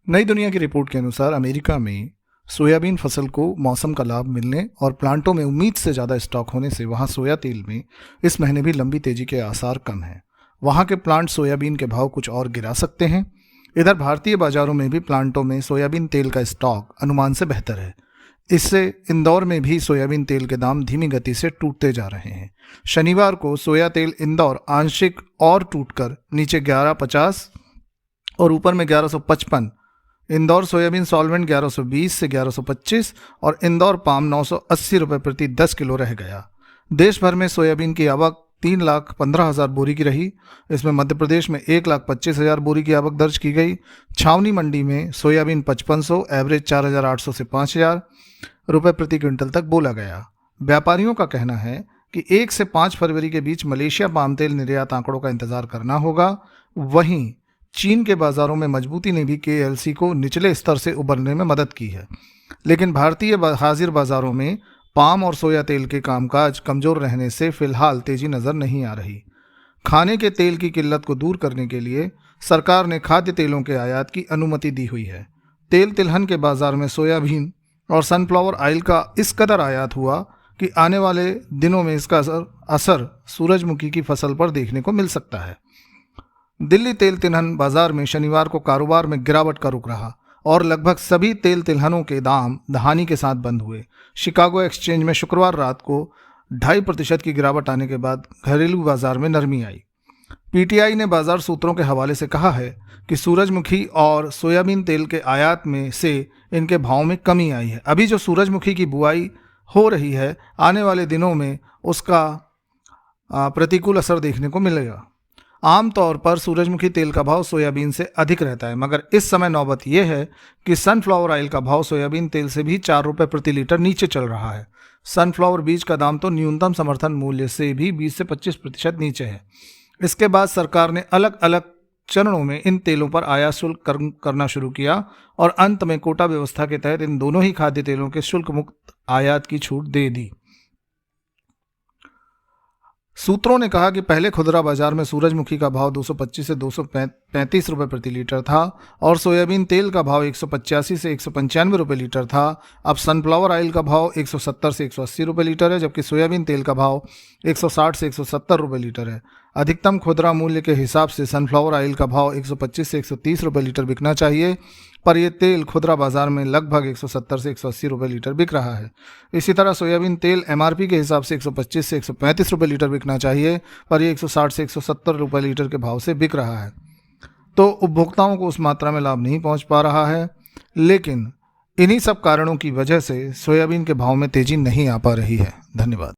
नई दुनिया की रिपोर्ट के अनुसार अमेरिका में सोयाबीन फसल को मौसम का लाभ मिलने और प्लांटों में उम्मीद से ज़्यादा स्टॉक होने से वहाँ सोया तेल में इस महीने भी लंबी तेजी के आसार कम हैं। वहाँ के प्लांट सोयाबीन के भाव कुछ और गिरा सकते हैं। इधर भारतीय बाजारों में भी प्लांटों में सोयाबीन तेल का स्टॉक अनुमान से बेहतर है। इससे इंदौर में भी सोयाबीन तेल के दाम धीमी गति से टूटते जा रहे हैं। शनिवार को सोया तेल इंदौर आंशिक और टूटकर नीचे 1150 और ऊपर में 1155, इंदौर सोयाबीन सॉल्वेंट 1120 से 1125 और इंदौर पाम 980 रुपये प्रति 10 किलो रह गया। देश भर में सोयाबीन की आवक 3,15,000 बोरी की रही। इसमें मध्य प्रदेश में 1,25,000 बोरी की आवक दर्ज की गई। छावनी मंडी में सोयाबीन 5500 एवरेज 4,800 से 5,000 रुपये प्रति क्विंटल तक बोला गया। व्यापारियों का कहना है कि 1 से 5 फरवरी के बीच मलेशिया पाम तेल निर्यात आंकड़ों का इंतजार करना होगा। वहीं चीन के बाजारों में मजबूती ने भी केएलसी को निचले स्तर से उबरने में मदद की है, लेकिन भारतीय हाजिर बाजारों में पाम और सोया तेल के कामकाज कमजोर रहने से फिलहाल तेजी नजर नहीं आ रही। खाने के तेल की किल्लत को दूर करने के लिए सरकार ने खाद्य तेलों के आयात की अनुमति दी हुई है। तेल तिलहन के बाजार में सोयाबीन और सनफ्लावर ऑयल का इस कदर आयात हुआ कि आने वाले दिनों में इसका असर सूरजमुखी की फसल पर देखने को मिल सकता है। दिल्ली तेल तिलहन बाजार में शनिवार को कारोबार में गिरावट का रुख रहा और लगभग सभी तेल तिलहनों के दाम हानि के साथ बंद हुए। शिकागो एक्सचेंज में शुक्रवार रात को 2.5% की गिरावट आने के बाद घरेलू बाजार में नरमी आई। पीटीआई ने बाजार सूत्रों के हवाले से कहा है कि सूरजमुखी और सोयाबीन तेल के आयात में से इनके भाव में कमी आई है। अभी जो सूरजमुखी की बुआई हो रही है, आने वाले दिनों में उसका प्रतिकूल असर देखने को मिलेगा। आमतौर पर सूरजमुखी तेल का भाव सोयाबीन से अधिक रहता है, मगर इस समय नौबत यह है कि सनफ्लावर ऑयल का भाव सोयाबीन तेल से भी 4 रुपये प्रति लीटर नीचे चल रहा है। सनफ्लावर बीज का दाम तो न्यूनतम समर्थन मूल्य से भी 20 से 25% नीचे है। इसके बाद सरकार ने अलग अलग चरणों में इन तेलों पर आयात शुल्क करना शुरू किया और अंत में कोटा व्यवस्था के तहत इन दोनों ही खाद्य तेलों के शुल्क मुक्त आयात की छूट दे दी। सूत्रों ने कहा कि पहले खुदरा बाजार में सूरजमुखी का भाव 225 से 235 रुपये प्रति लीटर था और सोयाबीन तेल का भाव 185 से 195 रुपये लीटर था। अब सनफ्लावर ऑयल का भाव 170 से 180 रुपये लीटर है, जबकि सोयाबीन तेल का भाव 160 से 170 रुपये लीटर है। अधिकतम खुदरा मूल्य के हिसाब से सनफ्लावर ऑयल का भाव 125 से 130 रुपये लीटर बिकना चाहिए, पर यह तेल खुदरा बाजार में लगभग 170 से 180 रुपये लीटर बिक रहा है। इसी तरह सोयाबीन तेल एमआरपी के हिसाब से 125 से 135 रुपये लीटर बिकना चाहिए, पर यह 160 से 170 रुपये लीटर के भाव से बिक रहा है। तो उपभोक्ताओं को उस मात्रा में लाभ नहीं पहुंच पा रहा है, लेकिन इन्हीं सब कारणों की वजह से सोयाबीन के भाव में तेजी नहीं आ पा रही है। धन्यवाद।